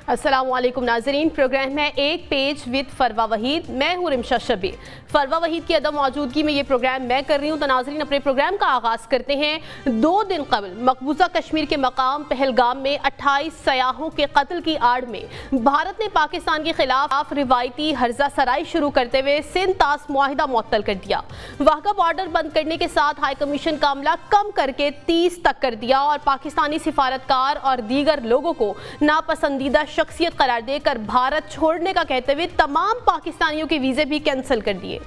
अस्सलामुअलैकुम नाजरीन, प्रोग्राम है एक पेज विद फरवा वहीद। मैं हूँ रिमशा शबीर। फरवा वहीद की अदम मौजूदगी में ये प्रोग्राम मैं कर रही हूँ। तो नाजरीन, अपने प्रोग्राम का आगाज़ करते हैं। 2 दिन कबल मकबूजा कश्मीर के मकाम पहलगाम में 28 सयाहों के कत्ल की आड़ में भारत ने पाकिस्तान के खिलाफ रिवायती हर्जा सराई शुरू करते हुए सिंध तास मुआहिदा मुअत्तल कर दिया। वाघा बॉर्डर बंद करने के साथ हाई कमीशन का अमला कम करके 30 तक कर दिया और पाकिस्तानी सिफारतकार और दीगर लोगों को नापसंदीदा शख्सियत करार देकर भारत छोड़ने का कहते हुए तमाम पाकिस्तानियों के वीजे भी कैंसिल कर दिए।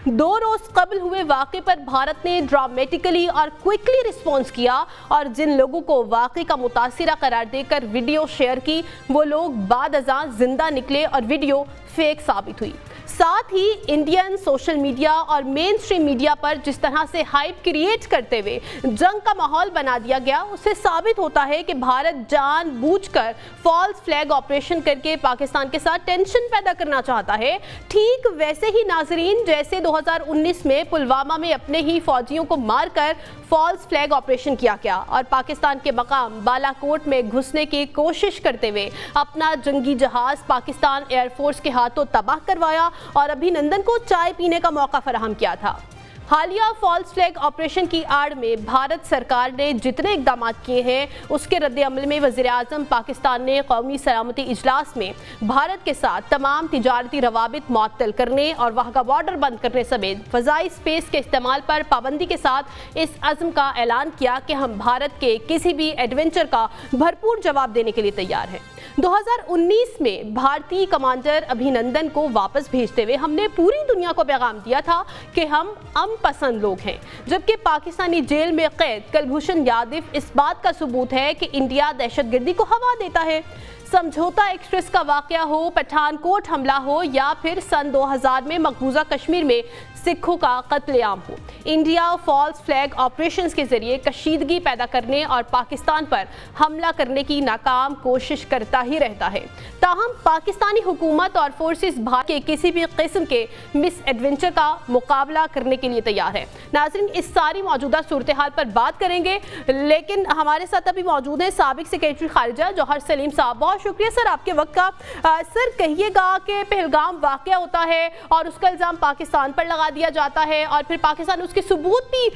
2 रोज कबल हुए वाक़े पर भारत ने ड्रामेटिकली और क्विकली रिस्पॉन्स किया और जिन लोगों को वाक़े का मुतासिरा करार देकर वीडियो शेयर की, वो लोग बाद अज़ां जिंदा निकले और वीडियो फेक साबित हुई। साथ ही इंडियन सोशल मीडिया और मेन स्ट्रीम मीडिया पर जिस तरह से हाइप क्रिएट करते हुए जंग का माहौल बना दिया गया, उससे साबित होता है कि भारत जानबूझकर फॉल्स फ्लैग ऑपरेशन करके पाकिस्तान के साथ टेंशन पैदा करना चाहता है। ठीक वैसे ही नाजरीन, जैसे 2019 में पुलवामा में अपने ही फौजियों को मारकर फॉल्स फ्लैग ऑपरेशन किया गया और पाकिस्तान के मकाम बालाकोट में घुसने की कोशिश करते हुए अपना जंगी जहाज पाकिस्तान एयरफोर्स के हाथों तबाह करवाया और अभिनंदन को चाय पीने का मौका फराहम किया था। हालिया फॉल्स फ्लैग ऑपरेशन की आड़ में भारत सरकार ने जितने इकदाम किए हैं, उसके रद्द अमल में वज़ीर आज़म पाकिस्तान ने कौमी सलामती इजलास में भारत के साथ तमाम तिजारती रवाबित मुअत्तल करने और वाघा बॉर्डर बंद करने समेत फ़ज़ाई स्पेस के इस्तेमाल पर पाबंदी के साथ इस अज़्म का ऐलान किया कि हम भारत के किसी भी एडवेंचर का भरपूर जवाब देने के लिए तैयार हैं। 2019 में भारतीय कमांडर अभिनंदन को वापस भेजते हुए हमने पूरी दुनिया को पैगाम दिया था कि हम पसंद लोग हैं, जबकि पाकिस्तानी जेल में कैद कुलभूषण यादव इस बात का सबूत है कि इंडिया दहशतगर्दी को हवा देता है। समझौता एक्सप्रेस का वाकया हो, पठानकोट हमला हो या फिर सन 2000 में मकबूजा कश्मीर में सिखों का कत्लेआम हो, इंडिया फॉल्स फ्लैग ऑपरेशंस के जरिए कशीदगी पैदा करने और पाकिस्तान पर हमला करने की नाकाम कोशिश करता ही रहता है। ताहम पाकिस्तानी हुकूमत और फोर्सेस भारत के किसी भी किस्म के मिस एडवेंचर का मुकाबला करने के लिए तैयार है। नाज़रीन, इस सारी मौजूदा सूरत हाल पर बात करेंगे, लेकिन हमारे साथ अभी मौजूद है साबिक सेक्रेटरी खारिजा जौहर सलीम साहब। बहुत शुक्रिया सर आपके वक्त का। सर, कहिएगा कि पहलगाम वाकया होता है और उसका इल्ज़ाम पाकिस्तान पर लगा दिया जाता है और फिर पाकिस्तान उसके सबूत भी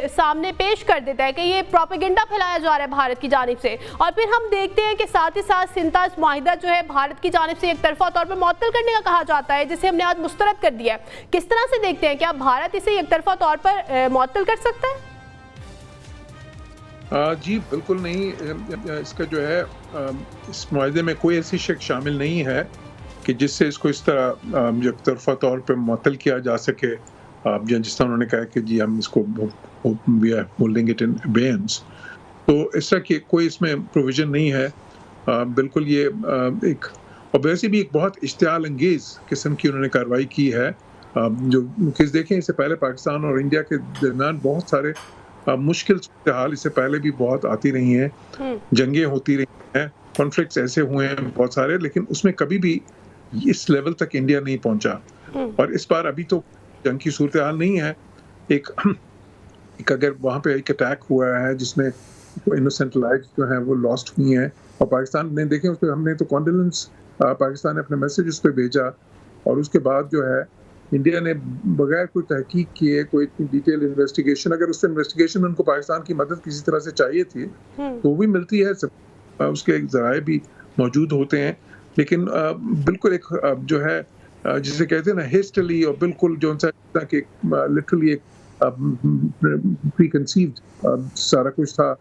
सामने पेश कर देता है कि ये प्रोपेगेंडा फैलाया जा रहा है भारत की जानिब से, और फिर हम देखते हैं कि साथ ही साथ सिंध तास मुआहिदा जो है भारत की जानिब से एक तरफा तौर पर मुअत्तल करने का कहा जाता है, जिसे हमने आज मुस्तरद कर दिया है। किस तरह से देखते हैं, क्या भारत इसे एक तरफा तौर पर मुअत्तल कर सकता है? जी बिल्कुल नहीं। इसका जो है इस मुआहदे में कोई ऐसी शक शामिल नहीं है कि जिससे इसको इस तरह एक तरफा तौर पर मुअत्तल किया जा सके। जिस तरह उन्होंने कहा कि जी हम इसको होल्डिंग इट इन अबेयंस, तो इस तरह की कोई इसमें प्रोविजन नहीं है। बिल्कुल ये एक और वैसे भी एक बहुत इश्तियाल अंगेज़ किस्म की उन्होंने कार्रवाई की है। जो केस देखें, इससे पहले पाकिस्तान और इंडिया के दरमियान बहुत सारे मुश्किल हाल इससे पहले भी बहुत आती रही हैं, जंगें होती रही हैं, कॉन्फ्लिक्ट्स ऐसे हुए हैं बहुत सारे, लेकिन उसमें कभी भी इस लेवल तक इंडिया नहीं पहुंचा। और इस बार अभी तो जंग की सूरत हाल नहीं है। एक अगर वहाँ पे एक अटैक हुआ है जिसमें इनोसेंट लाइफ जो है वो लॉस्ट हुई हैं, और पाकिस्तान ने देखें उस पर हमने तो कॉन्डोलेंस पाकिस्तान ने अपने मैसेज उस पर भेजा, और उसके बाद जो है इंडिया ने बगैर कोई तहकीक किए कोई इतनी डिटेल इन्वेस्टिगेशन, अगर उससे इन्वेस्टिगेशन उनको पाकिस्तान की मदद किसी तरह से चाहिए थी तो वो भी मिलती है, उसके जराए भी मौजूद होते हैं। लेकिन बिल्कुल एक जो है जिसे कहते हैं ना हेस्टली, और बिल्कुल जो कि लिटरली एक प्रीकंसीव्ड सारा कुछ था,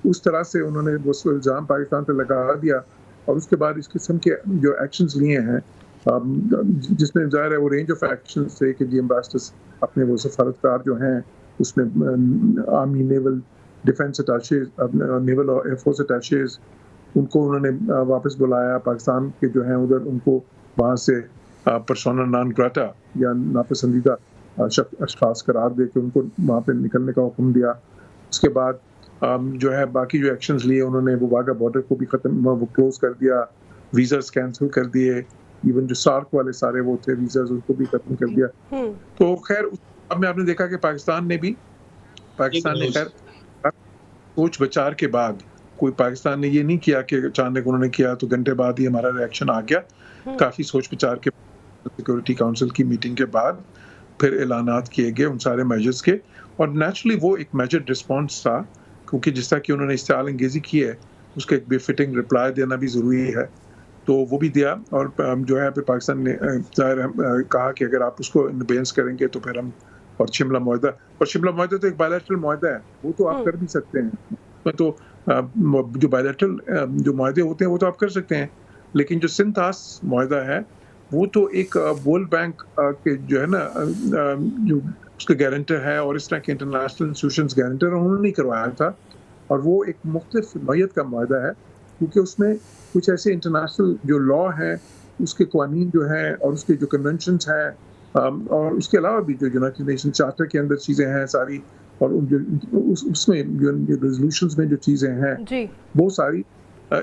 उस तरह से उन्होंने वो इल्ज़ाम पाकिस्तान पर लगा दिया। और उसके बाद इस किस्म के जो एक्शंस लिए हैं, जिसमें ज़ाहिर है वो रेंज ऑफ एक्शंस थे कि जी एम्बेसडर्स अपने वो सफारतकार जो हैं उसमें army, naval, defence attaches, naval और एयरफोर्स अटैचेज, उनको उन्होंने वापस बुलाया। पाकिस्तान के जो हैं उधर उनको वहाँ से पर्सोना नॉन ग्राटा या नापसंदीदा अशखास करार दे के उनको वहाँ पे निकलने का हुक्म दिया। उसके बाद जो है बाकी जो एक्शंस लिए उन्होंने, वो वाघा बॉर्डर को भी वो क्लोज कर दिया, वीज़ास कैंसिल कर दिए, इवन जो सार्क वाले सारे वो थे वीज़ास उनको भी खत्म कर दिया। तो खैर अब में आपने देखा कि पाकिस्तान ने खैर सोच विचार के बाद कोई पाकिस्तान ने ये नहीं किया कि अचानक उन्होंने किया तो घंटे बाद ही हमारा रिएक्शन आ गया। काफ़ी सोच विचार के सिक्योरिटी काउंसिल की मीटिंग के बाद फिर ऐलानात किए गए उन सारे मेजर्स के, और नेचुरली वो एक मेजर्ड रिस्पॉन्स था, क्योंकि जिस तरह की उन्होंने इस्तेमाल अंगेजी की है उसका एक बेफिटिंग रिप्लाई देना भी ज़रूरी है, तो वो भी दिया। और जो है फिर पाकिस्तान ने कहा कि अगर आप उसको इनबेंस करेंगे तो फिर हम, और शिमला मुआहदा तो एक बायलैटरल मुआहदा है, वो तो आप कर भी सकते हैं। तो जो बायलैटरल जो मुआहदे होते हैं वो तो आप कर सकते हैं, लेकिन जो सिंथास मुआहदा है वो तो एक वर्ल्ड बैंक के जो है ना जो उसका गारंटर है और इस तरह के इंटरनेशनल इंस्टीट्यूशंस गारंटर उन्होंने नहीं करवाया था, और वो एक मुख्तलिफ नौयत का मुआहदा है, क्योंकि उसमें कुछ ऐसे इंटरनेशनल जो लॉ है उसके कानून जो है और उसके जो कन्वेंशंस हैं, और उसके अलावा भी जो यूनाइटेड नेशन चार्टर के अंदर चीज़ें हैं सारी, और उसमें जो रेजोल्यूशंस में जो चीज़ें हैं वो सारी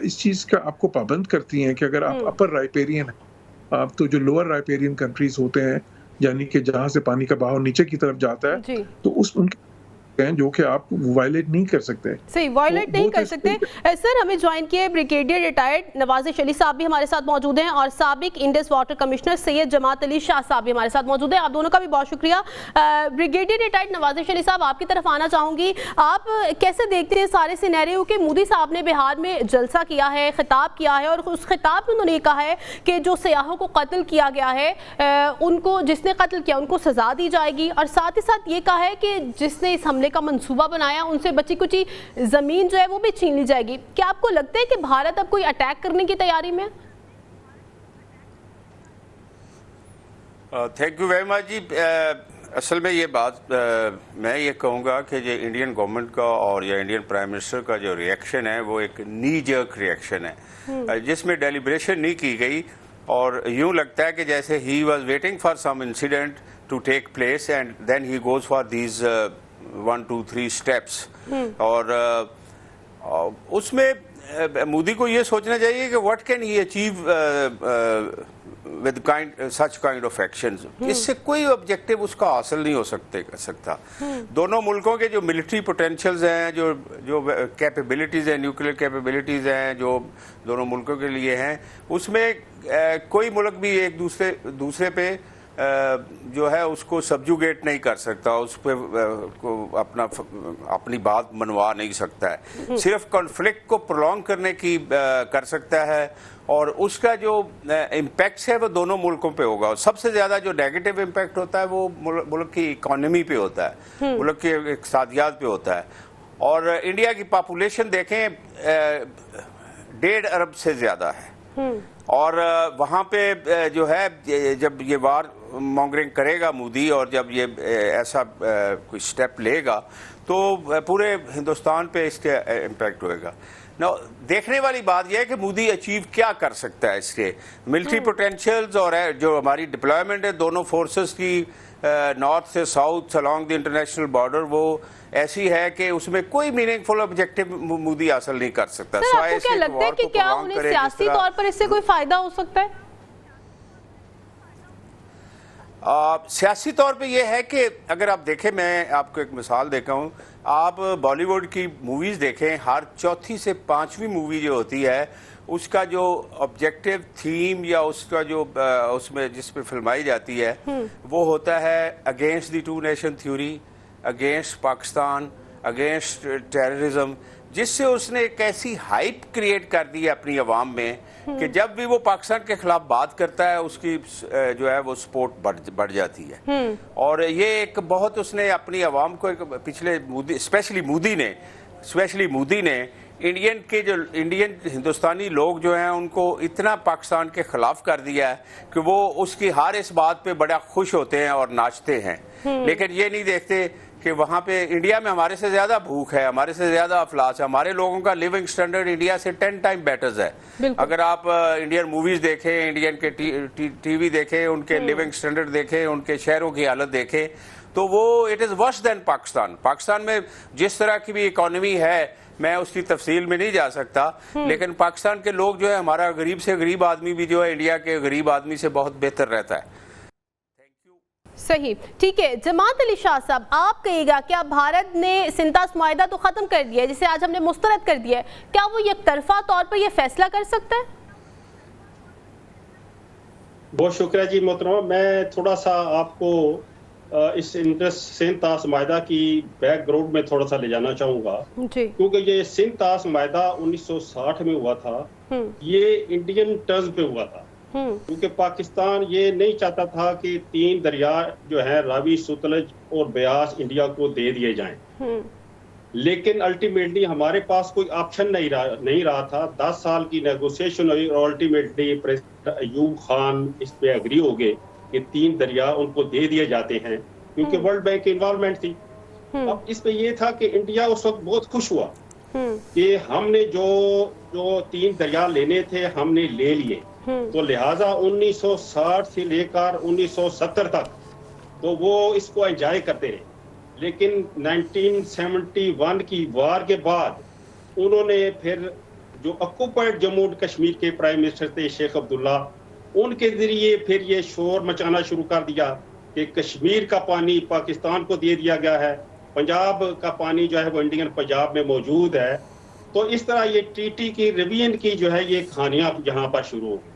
इस चीज़ का आपको पाबंद करती हैं कि अगर आप अपर राइपेरियन हैं, तो जो लोअर राइपेरियन कंट्रीज होते हैं, यानी कि जहाँ से पानी का बहाव नीचे की तरफ जाता है, तो उनके हैं जो कि आप वायलेट नहीं कर सकते। सही, वायलेट नहीं कर सकते। सर, हमें ज्वाइन किए ब्रिगेडियर रिटायर्ड नवाजिश अली साहब भी हमारे साथ मौजूद हैं, और साबिक इंडस वाटर कमिश्नर सैयद जमात अली शाह साहब भी हमारे साथ मौजूद हैं। आप दोनों का भी बहुत शुक्रिया। ब्रिगेडियर रिटायर्ड नवाजिश अली साहब, आपकी तरफ आना चाहूंगी। आप कैसे देखते हैं सारे सिनेरियो के? मोदी साहब ने बिहार में जलसा किया है, खिताब किया है, और उस खिताब में उन्होंने कहा है कि जो सयाहों को कत्ल किया गया है उनको, जिसने कत्ल किया उनको सजा दी जाएगी, और साथ ही साथ ये कहा है कि जिसने इस हमले का मंसूबा बनाया उनसे बची कुची जमीन जो है वो भी छीन ली जाएगी। क्या आपको लगता है कि भारत अब कोई अटैक करने की तैयारी में? थैंक यू वेरी मच जी। असल में ये बात मैं ये कहूँगा कि जो इंडियन गवर्नमेंट का और या इंडियन प्राइम मिनिस्टर का जो रिएक्शन है वो एक नी जर्क रिएक्शन है, जिसमें डेलिब्रेशन नहीं की गई, और यूँ लगता है कि जैसे he was waiting for some incident to take place and then he goes for these 1 2 3 steps. और उसमें मोदी को ये सोचना चाहिए कि what can he achieve with such kind of actions. इससे कोई ऑब्जेक्टिव उसका हासिल नहीं हो सकता। दोनों मुल्कों के जो मिलिट्री पोटेंशियल्स हैं, जो कैपेबिलिटीज़ हैं, न्यूक्लियर कैपेबिलिटीज़ हैं जो दोनों मुल्कों के लिए हैं, उसमें कोई मुल्क भी एक दूसरे पे जो है उसको सब्जुगेट नहीं कर सकता, उस पर अपनी बात मनवा नहीं सकता है। सिर्फ कॉन्फ्लिक्ट को प्रोलॉन्ग करने की कर सकता है, और उसका जो इम्पैक्ट है वो दोनों मुल्कों पे होगा। सबसे ज़्यादा जो नेगेटिव इम्पैक्ट होता है वो मुल्क की इकोनॉमी पे होता है, मुल्क की इक़्तिसादियात पे होता है। और इंडिया की पॉपुलेशन देखें 1.5 अरब से ज़्यादा है, और वहाँ पे जो है जब ये वार मॉन्गरिंग करेगा मोदी, और जब ये ऐसा कोई स्टेप लेगा तो पूरे हिंदुस्तान पे इसके इम्पैक्ट होएगा। ना देखने वाली बात यह है कि मोदी अचीव क्या कर सकता है। इसके मिलिट्री पोटेंशियल्स और जो हमारी डिप्लॉयमेंट है दोनों फोर्सेस की नॉर्थ से south along the international border, वो ऐसी है कि उसमें कोई मीनिंगफुल ऑब्जेक्टिव मोदी हासिल नहीं कर सकता। सर, आपको क्या लगता है कि क्या उन्हें सियासी तौर पर इससे कोई फायदा हो सकता है? सियासी तौर पे ये है कि अगर आप देखें, मैं आपको एक मिसाल देता हूँ, आप बॉलीवुड की मूवीज़ देखें, हर चौथी से 5वीं मूवी जो होती है उसका जो ऑब्जेक्टिव थीम या उसका जो उसमें जिस पे फिल्माई जाती है वो होता है against the 2 nation theory, against Pakistan, against terrorism, जिससे उसने एक ऐसी हाइप क्रिएट कर दी है अपनी आवाम में कि जब भी वो पाकिस्तान के खिलाफ बात करता है उसकी जो है वो सपोर्ट बढ़ जाती है। और ये एक बहुत उसने अपनी आवाम को पिछले स्पेशली मोदी ने इंडियन हिंदुस्तानी लोग जो हैं उनको इतना पाकिस्तान के खिलाफ कर दिया है कि वो उसकी हर इस बात पे बड़ा खुश होते हैं और नाचते हैं। लेकिन ये नहीं देखते कि वहाँ पे इंडिया में हमारे से ज़्यादा भूख है, हमारे से ज़्यादा अफलास है, हमारे लोगों का लिविंग स्टैंडर्ड इंडिया से 10 टाइम बेटर्स है। अगर आप इंडियन मूवीज़ देखें, इंडियन के टीवी देखें, उनके लिविंग स्टैंडर्ड देखें, उनके शहरों की हालत देखें, तो वो it is worse than Pakistan. Pakistan में जिस तरह की भी इकॉनमी है, मैं उसकी तफसील में नहीं जा सकता, लेकिन पाकिस्तान के लोग जो है, हमारा गरीब से गरीब आदमी भी जो है इंडिया के गरीब आदमी से बहुत बेहतर रहता है। सही, ठीक है। जमात अली शाह साहब, आप कहिएगा क्या भारत ने सिंतास मुआहिदा तो ख़त्म कर दिया है, जिसे आज हमने मुस्तरद कर दिया है, क्या वो एकतरफा तौर पर यह फैसला कर सकता है? बहुत शुक्रिया जी मोहतरमा। मैं थोड़ा सा आपको इस सिंतास मुआहिदा की बैकग्राउंड में थोड़ा सा ले जाना चाहूँगा, क्योंकि ये सिंतास मुआहिदा 1960 में हुआ था। ये इंडियन टर्म्स पे हुआ था, क्योंकि पाकिस्तान ये नहीं चाहता था कि 3 दरिया जो है रावी, सतलज और ब्यास इंडिया को दे दिए जाएं। लेकिन अल्टीमेटली हमारे पास कोई ऑप्शन नहीं रहा था। 10 साल की नेगोशिएशन हुई और अल्टीमेटली प्रेसिडेंट अयूब खान इस पे एग्री हो गए कि 3 दरिया उनको दे दिए जाते हैं, क्योंकि वर्ल्ड बैंक की इन्वॉल्वमेंट थी। अब इस पे ये था कि इंडिया उस वक्त बहुत खुश हुआ कि हमने जो 3 दरिया लेने थे हमने ले लिए। तो लिहाजा 1960 से लेकर 1970 तक तो वो इसको एंजॉय करते रहे। लेकिन 1971 की वार के बाद उन्होंने फिर जो ऑक्युपाइड जम्मू एंड कश्मीर के प्राइम मिनिस्टर थे शेख अब्दुल्ला, उनके जरिए फिर ये शोर मचाना शुरू कर दिया कि कश्मीर का पानी पाकिस्तान को दे दिया गया है, पंजाब का पानी जो है वो इंडियन पंजाब में मौजूद है। तो इस तरह ये टीटी की रिवीजन की जो है ये कहानियां यहाँ पर शुरू हो गई।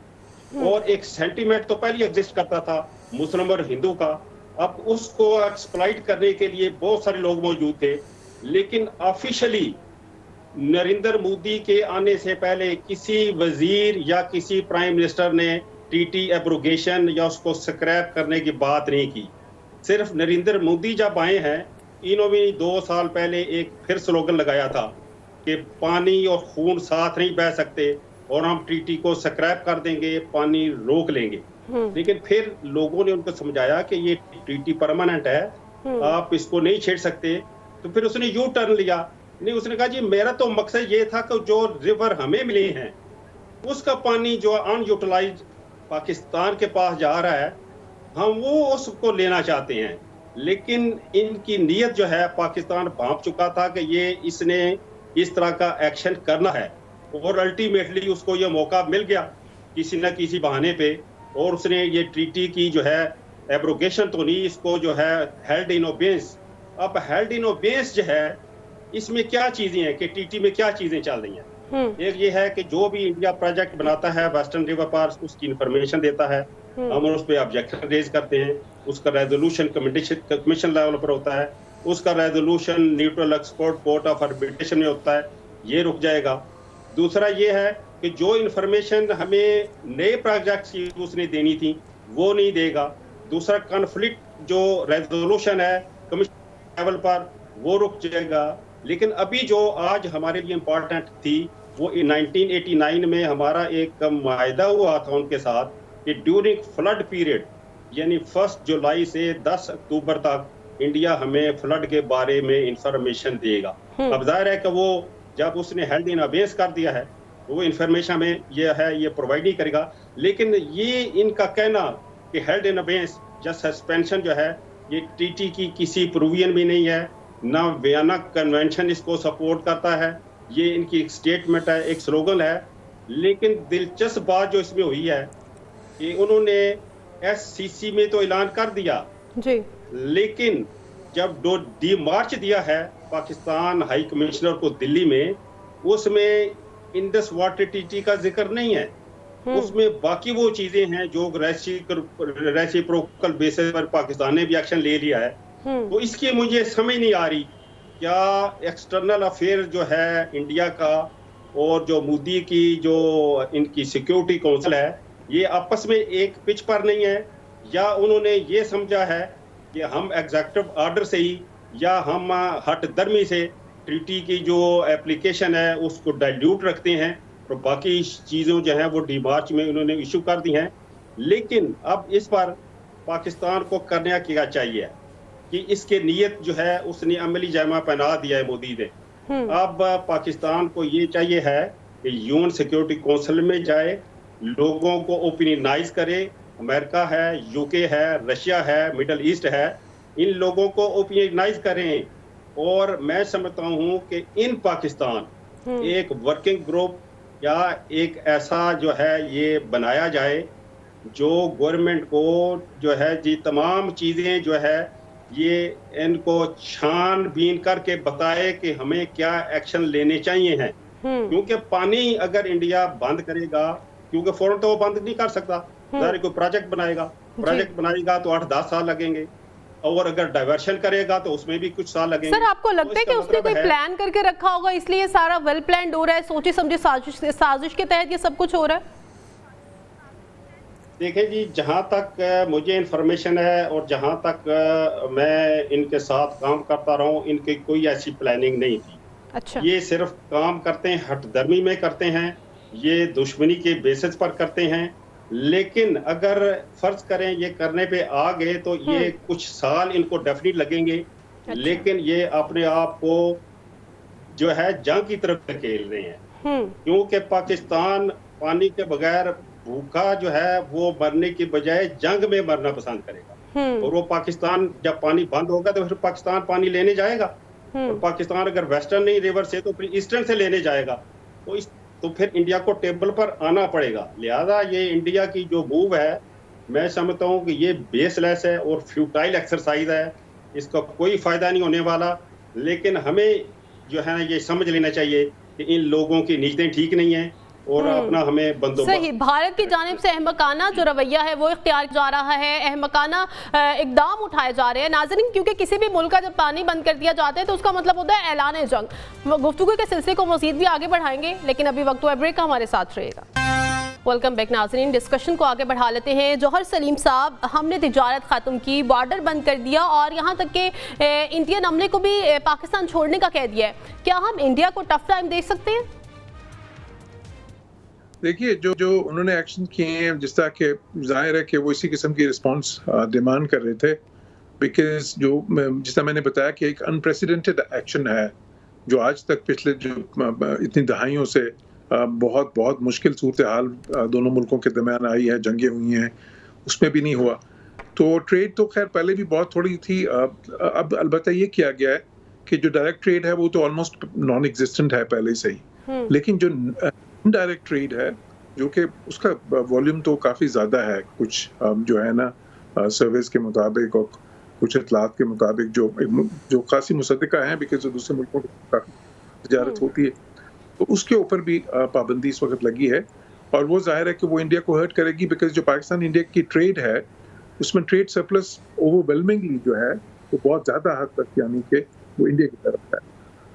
और एक सेंटीमेंट तो पहले एग्जिस्ट करता था मुस्लिम और हिंदू का, अब उसको एक्सप्लॉइट करने के लिए बहुत सारे लोग मौजूद थे। लेकिन ऑफिशियली नरेंद्र मोदी के आने से पहले किसी वजीर या किसी प्राइम मिनिस्टर ने टीटी एब्रोगेशन या उसको स्क्रैप करने की बात नहीं की। सिर्फ नरेंद्र मोदी जब आए हैं, इन्होंने 2 साल पहले एक फिर स्लोगन लगाया था कि पानी और खून साथ नहीं बह सकते और हम टीटी को स्क्रैप कर देंगे, पानी रोक लेंगे। लेकिन फिर लोगों ने उनको समझाया कि ये टीटी परमानेंट है, आप इसको नहीं छेड़ सकते। तो फिर उसने यू टर्न लिया। नहीं, उसने कहा जी मेरा तो मकसद ये था कि जो रिवर हमें मिले हैं उसका पानी जो अनयूटिलाइज पाकिस्तान के पास जा रहा है, हम वो उसको लेना चाहते हैं। लेकिन इनकी नीयत जो है पाकिस्तान भांप चुका था कि इसने इस तरह का एक्शन करना है, और अल्टीमेटली उसको ये मौका मिल गया किसी न किसी बहाने पे, और उसने ये ट्रीटी की जो है एब्रोगेशन तो नहीं, इसको जो है हेल्ड इन ओबेंस। अब हेल्ड इन ओबेंस जो है इसमें क्या चीजें हैं कि टीटी में क्या चीजें चल रही हैं। एक ये है कि जो भी इंडिया प्रोजेक्ट बनाता है वेस्टर्न रिवर पार्क, उसकी इंफॉर्मेशन देता है, हम उस पर ऑब्जेक्शन रेज करते हैं, उसका रेजोल्यूशन कमीशन लेवल पर होता है, उसका resolution neutral export court of arbitration में होता है, ये रुक जाएगा। दूसरा ये है कि जो इंफॉर्मेशन हमें नए प्रोजेक्ट्स की उसने देनी थी वो नहीं देगा। दूसरा कॉन्फ्लिक्ट जो रेजोल्यूशन है कमीशन लेवल पर वो रुक जाएगा। लेकिन अभी जो आज हमारे लिए इम्पोर्टेंट थी वो 1989 में हमारा एक मुआहिदा हुआ था उनके साथ कि ड्यूरिंग फ्लड पीरियड यानी 1 जुलाई से 10 अक्टूबर तक इंडिया हमें फ्लड के बारे में इंफॉर्मेशन देगा। अब जाहिर है कि वो जब उसने हेल्ड इन अबेंस कर दिया है वो इंफॉर्मेशन में ये है ये प्रोवाइड नहीं करेगा। लेकिन ये इनका कहना कि हेल्ड इन अबेंस या सस्पेंशन जो है ये टीटी की किसी प्रोविजन भी नहीं है, ना वियना कन्वेंशन इसको सपोर्ट करता है, ये इनकी एक स्टेटमेंट है, एक स्लोगन है। लेकिन दिलचस्प बात जो इसमें हुई है कि उन्होंने एससीसी में तो ऐलान कर दिया जी, लेकिन जब डी मार्च दिया है पाकिस्तान हाई कमिश्नर को दिल्ली में, उसमें इंडस वाटर टीटी का जिक्र नहीं है। उसमें बाकी वो चीजें हैं जो रेसिप्रोकल बेसिस पर पाकिस्तान ने भी एक्शन ले लिया है। तो इसकी मुझे समझ नहीं आ रही क्या एक्सटर्नल अफेयर जो है इंडिया का और जो मोदी की जो इनकी सिक्योरिटी काउंसिल है ये आपस में एक पिच पर नहीं है, या उन्होंने ये समझा है कि हम एग्जीक्यूटिव ऑर्डर से ही या हम हठधर्मी से ट्रीटी की जो एप्लीकेशन है उसको डाइल्यूट रखते हैं और बाकी चीज़ों जो है वो डी मार्च में उन्होंने इशू कर दी हैं। लेकिन अब इस पर पाकिस्तान को करना क्या चाहिए कि इसके नीयत जो है उसने अमली जामा पहना दिया है मोदी ने। अब पाकिस्तान को ये चाहिए है कि यूएन सिक्योरिटी काउंसिल में जाए, लोगों को ओपिनियनाइज करे। अमेरिका है, यूके है, रशिया है, मिडल ईस्ट है, इन लोगों को ओपिनियनाइज करें। और मैं समझता हूँ कि इन पाकिस्तान एक वर्किंग ग्रुप या एक ऐसा जो है ये बनाया जाए जो गवर्नमेंट को जो है जी तमाम चीज़ें जो है ये इनको छानबीन करके बताए कि हमें क्या एक्शन लेने चाहिए हैं, क्योंकि पानी अगर इंडिया बंद करेगा, क्योंकि फौरन तो वो बंद नहीं कर सकता, ज़ाहिर कोई प्रोजेक्ट बनाएगा तो 8-10 साल लगेंगे, और अगर डाइवर्शन करेगा तो उसमें भी कुछ साल लगेंगे। सर, आपको लगता है कि उसने कोई प्लान करके रखा होगा, इसलिए सारा वेल प्लान्ड हो रहा है, सोचे समझे साजिश के तहत ये सब कुछ हो रहा है? देखिए जी, जहाँ तक मुझे इन्फॉर्मेशन है और जहाँ तक मैं इनके साथ काम करता रहा हूँ, इनकी कोई ऐसी प्लानिंग नहीं थी। अच्छा। ये सिर्फ काम करते हैं, हठधर्मी में करते हैं, ये दुश्मनी के बेसिस पर करते हैं, लेकिन अगर फर्ज करें ये करने पे आ गए तो ये कुछ साल इनको डेफिनेट लगेंगे। अच्छा। लेकिन ये अपने आप को जो है जंग की तरफ धकेल रहे हैं, क्योंकि पाकिस्तान पानी के बगैर भूखा जो है वो मरने की बजाय जंग में मरना पसंद करेगा, और वो पाकिस्तान जब पानी बंद होगा तो फिर पाकिस्तान पानी लेने जाएगा, और पाकिस्तान अगर वेस्टर्न नहीं रिवर से तो फिर ईस्टर्न से लेने जाएगा, तो फिर इंडिया को टेबल पर आना पड़ेगा। लिहाजा ये इंडिया की जो मूव है, मैं समझता हूँ कि ये बेसलेस है और फ्यूटाइल एक्सरसाइज है, इसका कोई फायदा नहीं होने वाला। लेकिन हमें जो है ना ये समझ लेना चाहिए कि इन लोगों की नीयतें ठीक नहीं है और अपना हमें बंदोबस्त। सही, भारत की जानिब से अहमकाना जो रवैया है वो इख्तियार जा रहा है, अहमकाना इकदाम उठाए जा रहे हैं। नाज़रीन, क्योंकि किसी भी मुल्क का जब पानी बंद कर दिया जाता है तो उसका मतलब होता है ऐलान जंग। गुफ्तगू के सिलसिले को मज़ीद भी आगे बढ़ाएंगे, लेकिन अभी वक्त हुआ ब्रेक का, हमारे साथ रहेगा। वेलकम बैक नाज़रीन, डिस्कशन को आगे बढ़ा लेते हैं। जौहर सलीम साहब, हमने तिजारत ख़त्म की, बॉर्डर बंद कर दिया और यहाँ तक के इंडियन अमले को भी पाकिस्तान छोड़ने का कह दिया है, क्या हम इंडिया को टफ टाइम दे सकते हैं? देखिए, जो उन्होंने एक्शन किए हैं, जिस तरह के जाहिर है कि वो इसी किस्म की रिस्पांस डिमांड कर रहे थे, बिकॉज जिस तरह मैंने बताया कि एक अनप्रेसिडेंटेड एक्शन है जो आज तक पिछले जो इतनी दहाइयों से बहुत बहुत मुश्किल सूरत हाल दोनों मुल्कों के दरमियान आई है, जंगें हुई हैं, उसमें भी नहीं हुआ। तो ट्रेड तो खैर पहले भी बहुत थोड़ी थी, अब अलबत्ता ये किया गया है कि जो डायरेक्ट ट्रेड है वो तो ऑलमोस्ट नॉन एग्जिस्टेंट है पहले से ही, लेकिन जो इनडायरेक्ट ट्रेड है जो कि उसका वॉल्यूम तो काफ़ी ज़्यादा है, कुछ जो है ना सर्विस के मुताबिक और कुछ इतलात के मुताबिक जो खासी मुसद्दिका हैं, बिकॉज जो दूसरे मुल्कों की काफ़ी तजारत होती है, तो उसके ऊपर भी पाबंदी इस वक्त लगी है। और वो जाहिर है कि वो इंडिया को हर्ट करेगी, बिकॉज जो पाकिस्तान इंडिया की ट्रेड है उसमें ट्रेड सरप्लस ओवरवेलमिंगली जो है वो बहुत ज़्यादा हद तक यानी कि वो इंडिया की तरफ है,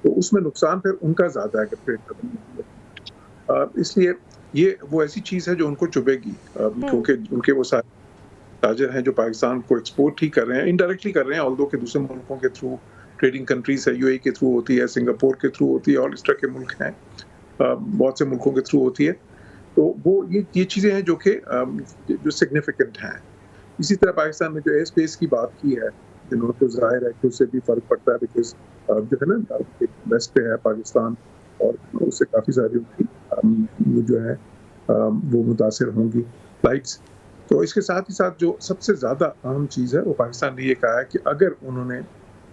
तो उसमें नुकसान फिर उनका ज़्यादा है कि ट्रेड करने। इसलिए ये वो ऐसी चीज़ है जो उनको चुभेगी, क्योंकि उनके वो सारे ताजर हैं जो पाकिस्तान को एक्सपोर्ट ही कर रहे हैं, इनडायरेक्टली कर रहे हैं, ऑल्दो के दूसरे मुल्कों के थ्रू ट्रेडिंग कंट्रीज है, यूएई के थ्रू होती है, सिंगापुर के थ्रू होती है, और इस तरह के मुल्क हैं, बहुत से मुल्कों के थ्रू होती है। तो वो ये चीज़ें हैं जो कि जो सिग्निफिकेंट हैं। इसी तरह पाकिस्तान में जो एयर स्पेस की बात की है, जिन्होंने तो जाहिर है कि उससे भी फ़र्क पड़ता है, बिकॉज जो है ना वेस्ट पे है पाकिस्तान, और उससे काफ़ी सारी उनकी वो जो है वो मुतासिर होंगी फ्लाइट्स। तो इसके साथ ही साथ जो सबसे ज़्यादा अहम चीज़ है वो पाकिस्तान ने ये कहा है कि अगर उन्होंने,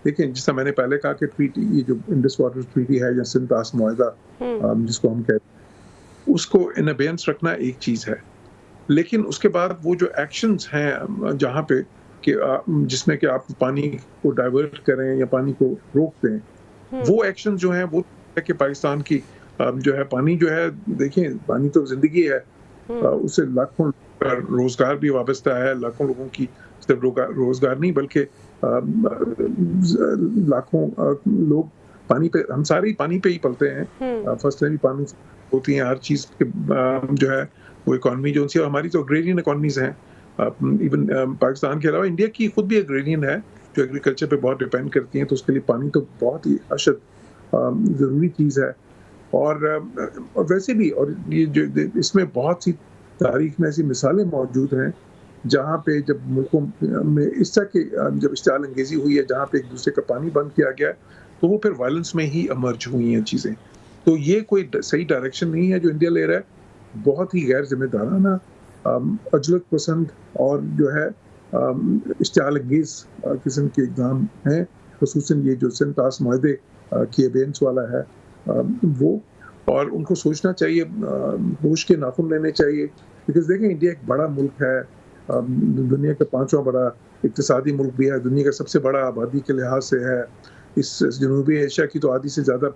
देखिए जैसा मैंने पहले कहा कि ट्रीटी, ये जो इंडस वाटर ट्रीटी है या सिंध-तास मुआहदा जिसको हम कहते हैं, उसको इन अबेयंस रखना एक चीज़ है, लेकिन उसके बाद वो जो एक्शंस हैं जहाँ पे कि जिसमें कि आप पानी को डाइवर्ट करें या पानी को रोक दें, वो एक्शन जो हैं वो है कि पाकिस्तान की जो है पानी जो है, देखिए पानी तो जिंदगी है, उससे लाखों रोजगार भी वाबस्ता है, लाखों लोगों की सिर्फ रोजगार नहीं बल्कि लाखों लोग पानी पे, हम सारे पानी पे ही पलते हैं, फसलें भी पानी होती हैं, हर चीज़ के जो है वो इकॉनमी जो सी, हमारी तो अग्रेरियन इकॉनमीज हैं, इवन पाकिस्तान के अलावा इंडिया की खुद भी अग्रेरियन है जो एग्रीकल्चर पे बहुत डिपेंड करती हैं, तो उसके लिए पानी तो बहुत ही अशद ज़रूरी चीज़ है। और वैसे भी, और ये जो इसमें बहुत सी तारीख में ऐसी मिसालें मौजूद हैं जहाँ पे जब मुल्कों में इस तरह की जब इश्तियाल अंगेज़ी हुई है, जहाँ पे एक दूसरे का पानी बंद किया गया है, तो वो फिर वायलेंस में ही इमर्ज हुई हैं चीज़ें। तो ये कोई सही डायरेक्शन नहीं है जो इंडिया ले रहा है, बहुत ही गैर जिम्मेदाराना, अजलत पसंद और जो है इश्तियाल अंगेज़ किस्म के इक़दाम हैं, ख़ुसूसन ये जो सिंध-तास मुआहदे की अबेयंस वाला है वो, और उनको सोचना चाहिए, होश के नाखून लेने चाहिए बिकॉज देखें इंडिया एक बड़ा मुल्क है, दुनिया का 5वां बड़ा इक्तिसादी मुल्क भी है, दुनिया का सबसे बड़ा आबादी के लिहाज से है। इस जनूबी एशिया की तो आधी से ज़्यादा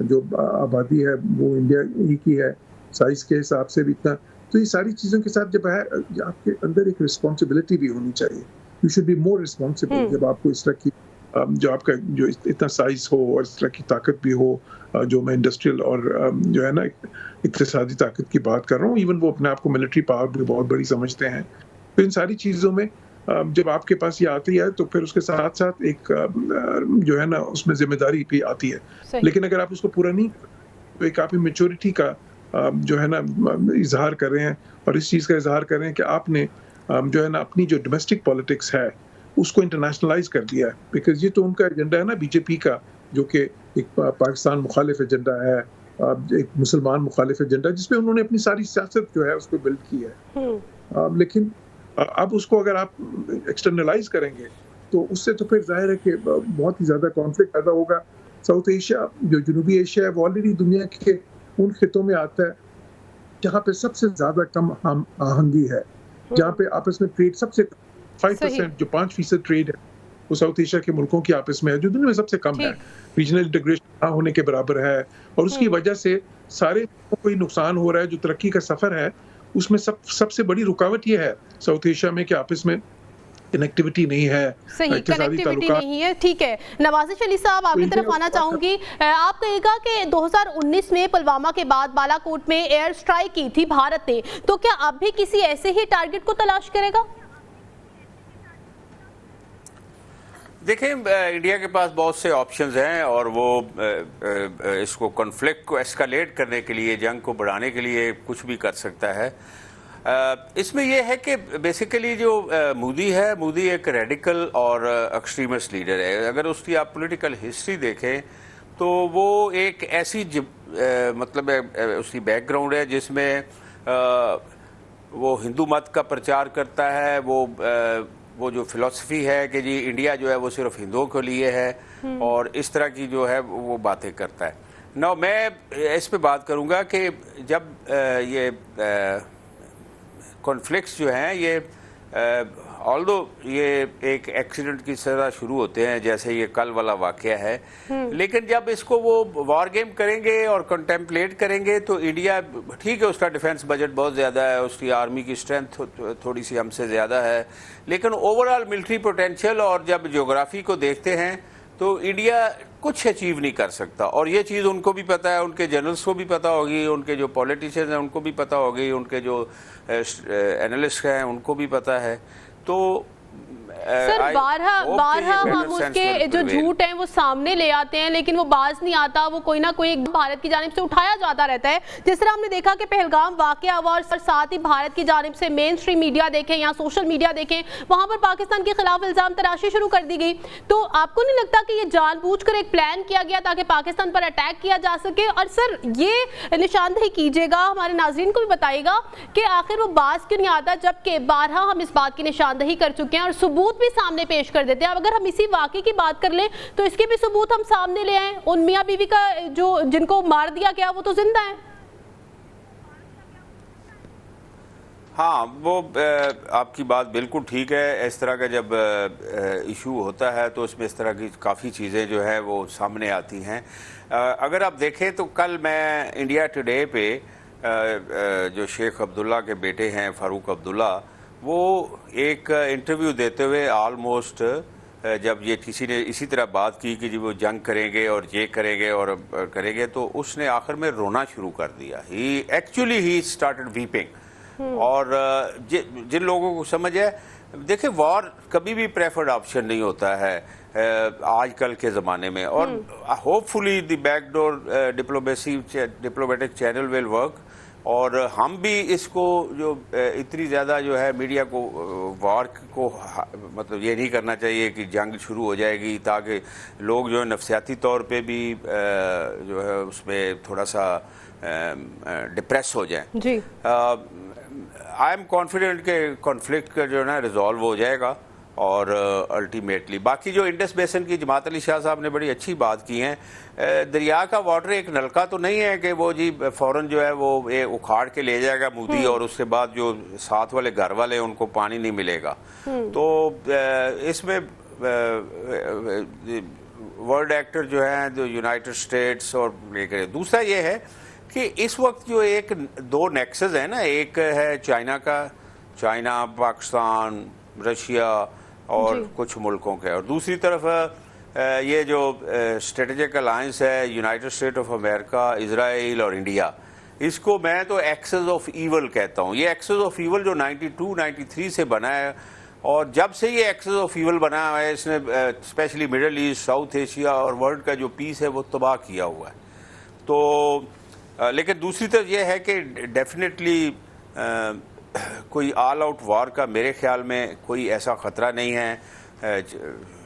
जो आबादी है वो इंडिया ही की है साइज के हिसाब से भी इतना। तो ये सारी चीज़ों के साथ जब है आपके अंदर एक रिस्पॉन्सिबिलिटी भी होनी चाहिए। You should be more responsible जब आपको इस तरह की जो आपका जो इतना साइज हो और इस तरह की ताकत भी हो, जो मैं इंडस्ट्रियल और जो है ना इक्तिसादी ताकत की बात कर रहा हूँ, इवन वो अपने आप को मिलिट्री पावर भी बहुत बड़ी समझते हैं। तो इन सारी चीज़ों में जब आपके पास ये आती है तो फिर उसके साथ साथ एक जो है ना उसमें जिम्मेदारी भी आती है। लेकिन अगर आप उसको पूरा नहीं तो एक आप मेच्योरिटी का जो है ना इजहार कर रहे हैं और इस चीज़ का इजहार कर रहे हैं कि आपने जो है ना अपनी जो डोमेस्टिक पॉलिटिक्स है उसको इंटरनेशनलाइज कर दिया है। बिकॉज ये तो उनका एजेंडा है ना बीजेपी का, जो कि एक पाकिस्तान मुखालिफ एजेंडा है, एक मुसलमान मुखालिफ एजेंडा, जिसमें उन्होंने अपनी सारी सियासत जो है उसको बिल्ड की है। लेकिन अब उसको अगर आप एक्सटर्नलाइज करेंगे तो उससे तो फिर जाहिर है कि बहुत ही ज़्यादा कॉन्फ्लिक्ट पैदा होगा। साउथ एशिया जो जनूबी एशिया है वो ऑलरेडी दुनिया के उन खितों में आता है जहाँ पे सबसे ज़्यादा कम हम आहंगी है, जहाँ पे आपस में ट्रेड सबसे 5% जो 5% ट्रेड है वो साउथ एशिया के मुल्कों की आपस में है, जो दुनिया में सबसे कम है। रीजनल इंटीग्रेशन ना होने के बराबर है और उसकी वजह से सारे को ही नुकसान हो रहा है। जो तरक्की का सफ़र है उसमें सबसे बड़ी रुकावट ये है साउथ एशिया में कि आपस में कनेक्टिविटी नहीं है, सही कनेक्टिविटी नहीं है। ठीक है, नवाज़िश अली साहब आपकी तरफ आना चाहूंगी। आप कहिएगा कि 2019 में पुलवामा के बाद बालाकोट में एयर स्ट्राइक की थी भारत ने, तो क्या अब भी किसी ऐसे ही टारगेट को तलाश करेगा? देखिए, इंडिया के पास बहुत से ऑप्शंस हैं और वो इसको कॉन्फ्लिक्ट को एस्केलेट करने के लिए, जंग को बढ़ाने के लिए कुछ भी कर सकता है। इसमें यह है कि बेसिकली जो मोदी है, मोदी एक रेडिकल और एक्सट्रीमिस्ट लीडर है। अगर उसकी आप पॉलिटिकल हिस्ट्री देखें तो वो एक ऐसी मतलब उसकी बैकग्राउंड है जिसमें वो हिंदू मत का प्रचार करता है। वो जो फिलॉसफी है कि जी इंडिया जो है वो सिर्फ हिंदुओं के लिए है और इस तरह की जो है वो बातें करता है। ना मैं इस पे बात करूंगा कि जब ये कॉन्फ्लिक्ट्स जो हैं ये ऑल्दो ये एक एक्सीडेंट की तरह शुरू होते हैं, जैसे ये कल वाला वाकया है, लेकिन जब इसको वो वॉर गेम करेंगे और कंटेम्पलेट करेंगे तो इंडिया, ठीक है उसका डिफेंस बजट बहुत ज़्यादा है, उसकी आर्मी की स्ट्रेंथ थोड़ी सी हमसे ज़्यादा है, लेकिन ओवरऑल मिलिट्री पोटेंशियल और जब ज्योग्राफी को देखते हैं तो इंडिया कुछ अचीव नहीं कर सकता। और ये चीज़ उनको भी पता है, उनके जनरल्स को भी पता होगी, उनके जो पॉलिटिशियंस हैं उनको भी पता होगी, उनके जो एनालिस्ट हैं उनको भी पता है। तो सर बारहा हम उसके जो झूठ हैं वो सामने ले आते हैं, लेकिन वो बाज नहीं आता, वो कोई ना कोई भारत की जानिब से उठाया जाता रहता है। जिस तरह हमने देखा कि पहलगाम वाकया हुआ और साथ ही भारत की जानिब से मेन स्ट्रीम मीडिया देखें या सोशल मीडिया देखें, वहां पर पाकिस्तान के खिलाफ इल्जाम तराशी शुरू कर दी गई। तो आपको नहीं लगता कि ये जानबूझकर एक प्लान किया गया ताकि पाकिस्तान पर अटैक किया जा सके? और सर ये निशानदेही कीजिएगा, हमारे नाजरीन को भी बताइएगा कि आखिर वो बाज क्यों नहीं आता, जबकि बारहा हम इस बात की निशानदेही कर चुके हैं और सबूत भी सामने पेश कर देते हैं। अब अगर हम इसी वाकये की बात कर लें तो इसके भी सबूत हम सामने ले आए। उन मियां बीवी का जो जिनको मार दिया गया वो तो जिंदा है। हाँ, वो आपकी बात बिल्कुल ठीक है। इस तरह का जब इशू होता है तो उसमें इस तरह की काफ़ी चीज़ें जो है वो सामने आती हैं। अगर आप देखें तो कल मैं इंडिया टुडे पे जो शेख अब्दुल्ला के बेटे हैं फारूक अब्दुल्ला, वो एक इंटरव्यू देते हुए ऑलमोस्ट जब ये किसी ने इसी तरह बात की कि जी वो जंग करेंगे और ये करेंगे और करेंगे, तो उसने आखिर में रोना शुरू कर दिया। He started weeping. और जिन लोगों को समझ है, देखिए वॉर कभी भी प्रेफर्ड ऑप्शन नहीं होता है आजकल के ज़माने में, और hopefully the backdoor diplomatic channel will work. और हम भी इसको जो इतनी ज़्यादा जो है मीडिया को वार को मतलब ये नहीं करना चाहिए कि जंग शुरू हो जाएगी, ताकि लोग जो है नफसियाती तौर पे भी जो है उसमें थोड़ा सा डिप्रेस हो जाएं। जी आई एम कॉन्फिडेंट कि कॉन्फ्लिक्ट का जो है ना रिजॉल्व हो जाएगा और अल्टीमेटली बाकी जो इंडस बेसिन की जमात अली शाह साहब ने बड़ी अच्छी बात की है। दरिया का वाटर एक नलका तो नहीं है कि वो जी फ़ौरन जो है वो उखाड़ के ले जाएगा मोदी और उसके बाद जो साथ वाले घर वाले उनको पानी नहीं मिलेगा। तो इसमें वर्ल्ड एक्टर जो हैं जो यूनाइटेड स्टेट्स और लेकर दूसरा ये है कि इस वक्त जो एक दो नेक्सस है ना, एक है चाइना पाकिस्तान रशिया और कुछ मुल्कों के, और दूसरी तरफ ये जो स्ट्रेटेजिक अलायंस है United state of America, Israel और इंडिया, इसको मैं तो एक्सेस ऑफ ईवल कहता हूँ। ये एक्सेस ऑफ ईवल जो 92-93 से बना है, और जब से ये एक्सेस ऑफ ईवल बना है इसने specially middle east, south Asia और वर्ल्ड का जो पीस है वो तबाह किया हुआ है। तो लेकिन दूसरी तरफ ये है कि डेफिनेटली कोई ऑल आउट वार का मेरे ख्याल में कोई ऐसा खतरा नहीं है।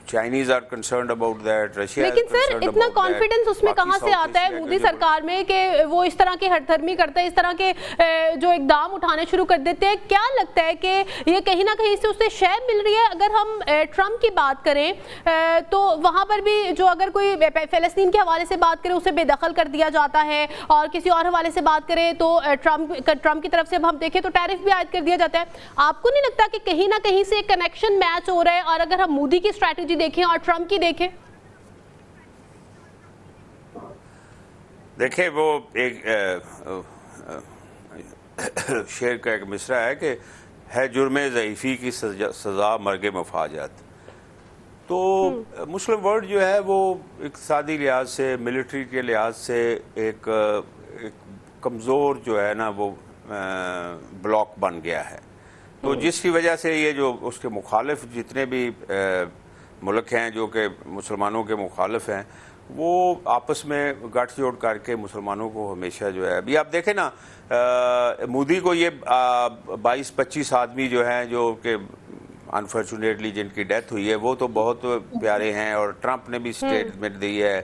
Chinese are concerned about that, Russia. लेकिन सर इतना कॉन्फिडेंस उसमें कहाँ से आता है मोदी सरकार में कि वो इस तरह के हठधर्मी करते हैं, इस तरह के जो इकदाम उठाने शुरू कर देते हैं? क्या लगता है कि ये कहीं ना कहीं से उसे शय मिल रही है? अगर हम ट्रंप की बात करें तो वहाँ पर भी जो अगर कोई फ़लस्तीन के हवाले से बात करें उसे बेदखल कर दिया जाता है, और किसी और हवाले से बात करें तो ट्रंप की तरफ से हम देखें तो टैरिफ भी आयद कर दिया जाता है। आपको नहीं लगता कि कहीं ना कहीं से कनेक्शन मैच हो रहा है? और अगर हम मोदी की स्ट्रैटेजी देखें और ट्रंप की देखें, देखें वो एक शेर का एक मिसरा है जुर्मे ज़ईफ़ी की सज़ा मर्गे मफाजत। तो मुस्लिम वर्ल्ड जो है वो इक़्तिसादी लिहाज से, मिलिट्री के लिहाज से एक कमज़ोर जो है ना वो ब्लॉक बन गया है। तो जिसकी वजह से ये जो उसके मुखालिफ जितने भी मुल्क हैं जो कि मुसलमानों के मुखालिफ हैं, वो आपस में गठजोड़ करके मुसलमानों को हमेशा जो है, अभी आप देखें ना मोदी को ये 22-25 आदमी जो हैं जो कि अनफॉर्चुनेटली जिनकी डेथ हुई है वो तो बहुत प्यारे हैं, और ट्रंप ने भी स्टेटमेंट दी है,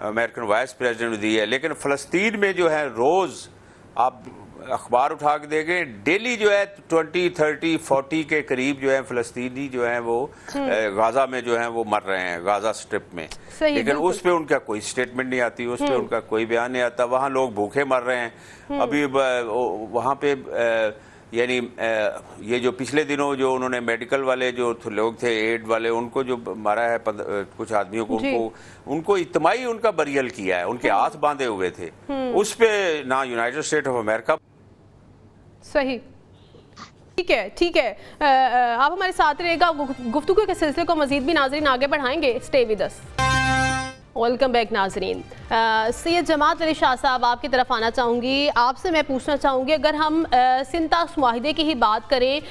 अमेरिकन वाइस प्रेसिडेंट ने दी है। लेकिन फ़लस्तीन में जो है रोज़ आप अखबार उठा के देखें, डेली जो है 20-30-40 के करीब जो है फ़लस्तीनी जो है वो गाज़ा में जो है वो मर रहे हैं, गाज़ा स्ट्रिप में। लेकिन उस पे उनका कोई स्टेटमेंट नहीं आती, उस पे उनका कोई बयान नहीं आता। वहाँ लोग भूखे मर रहे हैं। अभी वहाँ पे यानी ये जो पिछले दिनों जो उन्होंने मेडिकल वाले जो लोग थे, एड वाले, उनको जो मारा है कुछ आदमियों को, उनको इज्तिमाई उनका बरियल किया है, उनके हाथ बांधे हुए थे। उस पे ना यूनाइटेड स्टेट ऑफ अमेरिका। सही, ठीक है, ठीक है। आप हमारे साथ रहेगा, गुफ्तगू के सिलसिले को मजीद भी नाजरीन आगे बढ़ाएंगे। Stay with us. Welcome back नाजरीन। सैयद जमात अली शाह साहब, आपकी तरफ आना चाहूँगी। आपसे मैं पूछना चाहूँगी, अगर हम सिंतास मुआहिदे की ही बात करें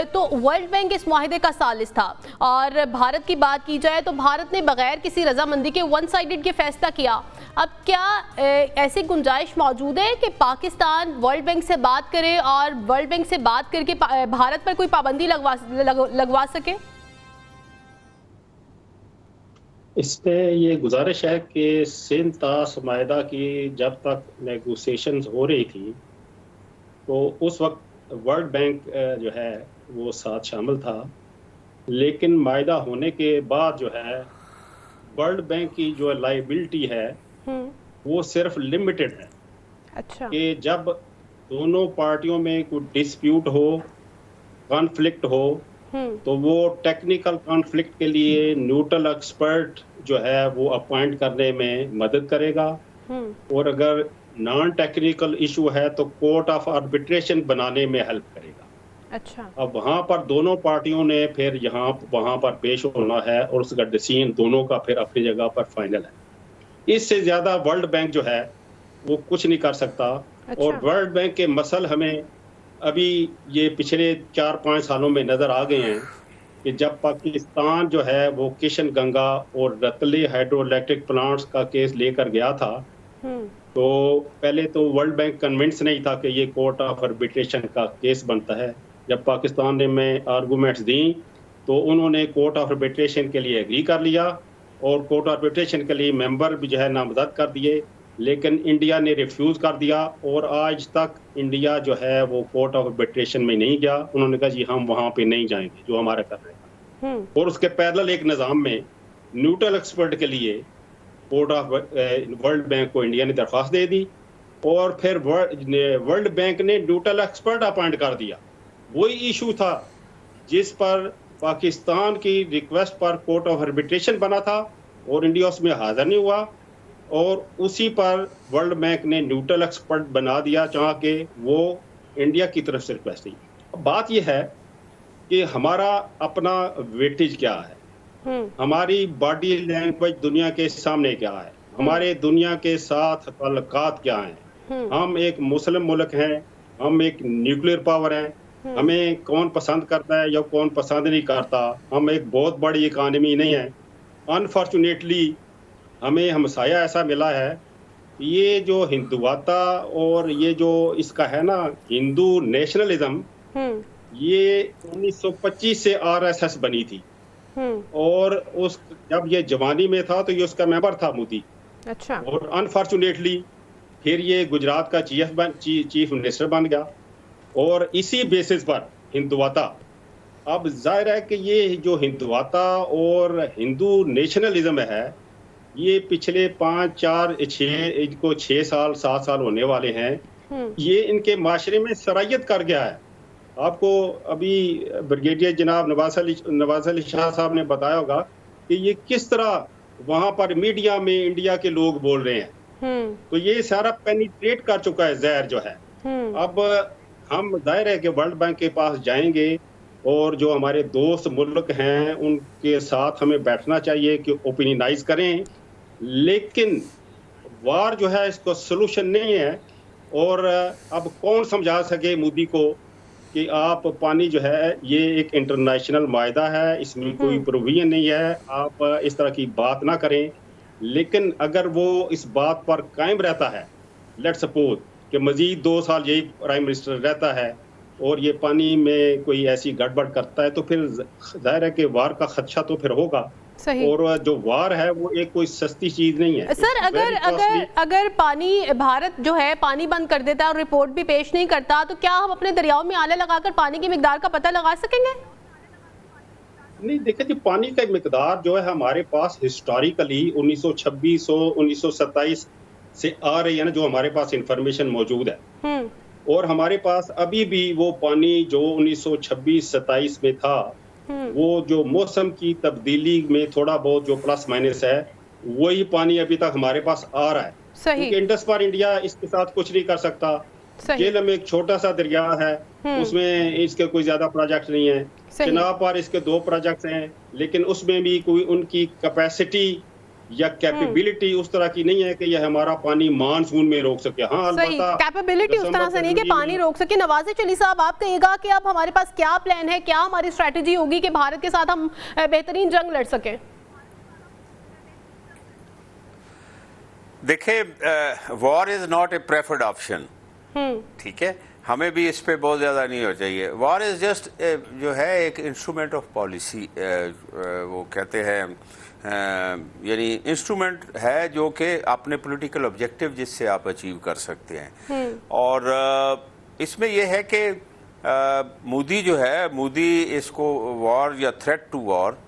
तो वर्ल्ड बैंक इस मुआहिदे का सालिस था, और भारत की बात की जाए तो भारत ने बगैर किसी रजामंदी के वन साइडेड के फैसला किया। अब क्या ऐसी गुंजाइश मौजूद है कि पाकिस्तान वर्ल्ड बैंक से बात करे और वर्ल्ड बैंक से बात करके भारत पर कोई पाबंदी लगवा सके? इस पे ये गुजारिश है कि सिंध तास मायदा की जब तक नेगोशिएशंस हो रही थी तो उस वक्त वर्ल्ड बैंक जो है वो साथ शामिल था, लेकिन मायदा होने के बाद जो है वर्ल्ड बैंक की जो लाइबिलिटी है वो सिर्फ लिमिटेड है। अच्छा। कि जब दोनों पार्टियों में कोई डिस्प्यूट हो, कॉन्फ्लिक्ट हो, तो वो टेक्निकल कॉन्फ्लिक्ट के लिए न्यूट्रल एक्सपर्ट जो है वो अपॉइंट करने में मदद करेगा, और अगर नॉन टेक्निकल इशू है तो कोर्ट ऑफ आर्बिट्रेशन बनाने में हेल्प करेगा। अच्छा। अब वहाँ पर दोनों पार्टियों ने फिर वहाँ पर पेश होना है, और उसका डिसीजन दोनों का फिर अपनी जगह पर फाइनल है। इससे ज्यादा वर्ल्ड बैंक जो है वो कुछ नहीं कर सकता। अच्छा। और वर्ल्ड बैंक के मसल हमें अभी ये पिछले 4-5 सालों में नजर आ गए हैं कि जब पाकिस्तान जो है वो किशन गंगा और रतली हाइड्रो इलेक्ट्रिक प्लांट्स का केस लेकर गया था, तो पहले तो वर्ल्ड बैंक कन्विंस नहीं था कि ये कोर्ट ऑफ आर्बिट्रेशन का केस बनता है। जब पाकिस्तान ने में आर्गूमेंट्स दी तो उन्होंने कोर्ट ऑफ आर्बिट्रेशन के लिए एग्री कर लिया, और कोर्ट ऑफ आर्बिट्रेशन के लिए मेंबर भी जो है नामजद कर दिए, लेकिन इंडिया ने रिफ्यूज़ कर दिया, और आज तक इंडिया जो है वो कोर्ट ऑफ आर्बिट्रेशन में नहीं गया। उन्होंने कहा जी हम वहाँ पे नहीं जाएंगे जो हमारा कर रहे हैं। और उसके पैरेलल एक निज़ाम में न्यूट्रल एक्सपर्ट के लिए बोर्ड ऑफ वर्ल्ड बैंक को इंडिया ने दरख्वास्त दे दी और फिर वर्ल्ड बैंक ने न्यूट्रल एक्सपर्ट अपॉइंट कर दिया। वही इशू था जिस पर पाकिस्तान की रिक्वेस्ट पर कोर्ट ऑफ आर्बिट्रेशन बना था और इंडिया उसमें हाजिर नहीं हुआ और उसी पर वर्ल्ड बैंक ने न्यूट्रल एक्सपर्ट बना दिया जहाँ के वो इंडिया की तरफ से रिक्वेस्ट थी। अब बात यह है कि हमारा अपना वेटेज क्या है, हमारी बॉडी लैंग्वेज दुनिया के सामने क्या है, हमारे दुनिया के साथ ताल्लुकात क्या हैं। हम एक मुस्लिम मुल्क हैं, हम एक न्यूक्लियर पावर हैं, हमें कौन पसंद करता है या कौन पसंद नहीं करता, हम एक बहुत बड़ी इकानमी नहीं है। अनफॉर्चुनेटली हमें हमसाया ऐसा मिला है, ये जो हिंदुवाता और ये जो इसका है ना हिंदू नेशनलिज्म, ये 1925 से आरएसएस बनी थी और उस जब ये जवानी में था तो ये उसका मेंबर था मोदी। अच्छा। और अनफॉर्चुनेटली फिर ये गुजरात का चीफ मिनिस्टर बन गया और इसी बेसिस पर हिंदुवाता, अब जाहिर है कि ये जो हिंदुवाता और हिंदू नेशनलिज्म है ये पिछले 6 साल 7 साल होने वाले हैं, ये इनके माशरे में सरायत कर गया है। आपको अभी ब्रिगेडियर जनाब नवाज अली शाह साहब ने बताया होगा कि ये किस तरह वहां पर मीडिया में इंडिया के लोग बोल रहे हैं, तो ये सारा पेनिट्रेट कर चुका है जहर जो है। अब हम जाहिर है कि वर्ल्ड बैंक के पास जाएंगे और जो हमारे दोस्त मुल्क हैं उनके साथ हमें बैठना चाहिए कि ओपिनियनाइज करें, लेकिन वार जो है इसको सोल्यूशन नहीं है। और अब कौन समझा सके मोदी को कि आप पानी जो है ये एक इंटरनेशनल मायदा है, इसमें कोई प्रोविजन नहीं है, आप इस तरह की बात ना करें। लेकिन अगर वो इस बात पर कायम रहता है, लेट सपोज कि मजीद 2 साल यही प्राइम मिनिस्टर रहता है और ये पानी में कोई ऐसी गड़बड़ करता है, तो फिर जाहिर है कि वार का खदशा तो फिर होगा। सही। और जो वार है वो एक कोई सस्ती चीज नहीं है सर। अगर पानी भारत जो है पानी बंद कर देता है और रिपोर्ट भी पेश नहीं करता, तो क्या हम अपने दरियाओं में आले लगाकर पानी की मिकदार का पता लगा सकेंगे? नहीं, देखिए जी, पानी का मिकदार जो है हमारे पास हिस्टोरिकली 1926 और 1927 से आ रही है ना, जो हमारे पास इंफॉर्मेशन मौजूद है। और हमारे पास अभी भी वो पानी जो 1926-27 में था, वो जो मौसम की तब्दीली में थोड़ा बहुत जो प्लस माइनस है, वही पानी अभी तक हमारे पास आ रहा है। क्योंकि इंडस पार इंडिया इसके साथ कुछ नहीं कर सकता। जेलम में एक छोटा सा दरिया है, उसमें इसके कोई ज्यादा प्रोजेक्ट नहीं है। चिनाब पर इसके 2 प्रोजेक्ट हैं, लेकिन उसमें भी कोई उनकी कैपेसिटी या कैपेबिलिटी उस तरह की नहीं है कि यह हमारा पानी मानसून में रोक सके। हाँ, कैपेबिलिटी उस तरह से नहीं कि पानी रोक सके। नवाज अली साहब, आप कहिएगा कि अब हमारे पास क्या प्लान है, क्या हमारी स्ट्रेटेजी होगी कि भारत के साथ हम बेहतरीन जंग लड़ सकें? देखिए, war is not a preferred option, ठीक है, हमें भी इस पे बहुत ज्यादा नहीं हो चाहिए। वॉर इज जस्ट जो है एक इंस्ट्रूमेंट ऑफ पॉलिसी, वो कहते हैं यानी इंस्ट्रूमेंट है जो कि अपने पॉलिटिकल ऑब्जेक्टिव जिससे आप अचीव कर सकते हैं। और इसमें यह है कि मोदी जो है, मोदी इसको वॉर या थ्रेट टू वॉर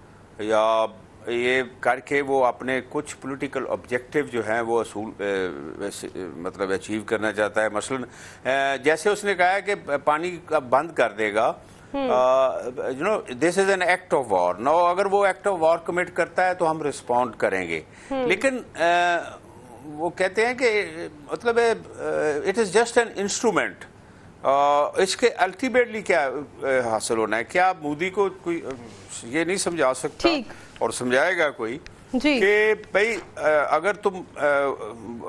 या ये करके वो अपने कुछ पॉलिटिकल ऑब्जेक्टिव जो हैं वो मतलब अचीव करना चाहता है। मसलन जैसे उसने कहा है कि पानी का बंद कर देगा, you know, this is an act of war. No, अगर वो एक्ट ऑफ वॉर कमिट करता है तो हम रिस्पॉन्ड करेंगे, लेकिन वो कहते हैं कि मतलब it is just an instrument. इसके अल्टीमेटली क्या हासिल होना है? क्या मोदी को कोई ये नहीं समझा सकता और समझाएगा कोई कि भाई अगर तुम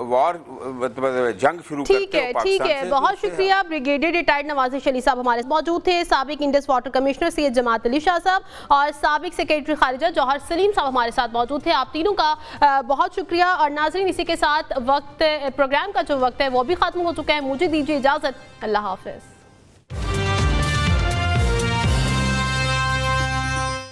वॉर मतलब जंग शुरू करते हो पाकिस्तान से। ठीक है, बहुत शुक्रिया। ब्रिगेडियर रिटायर्ड नवाज अली साहब हमारे मौजूद थे, साबिक इंडस वाटर कमिश्नर सैयद जमात अली शाह साहब और साबिक सेक्रेटरी खारिजा जौहर सलीम साहब हमारे साथ मौजूद थे। आप तीनों का बहुत शुक्रिया। और नाज़रीन, इसी के साथ वक्त प्रोग्राम का जो वक्त है वो भी खत्म हो चुका है। मुझे दीजिए इजाजत। अल्लाह हाफिज।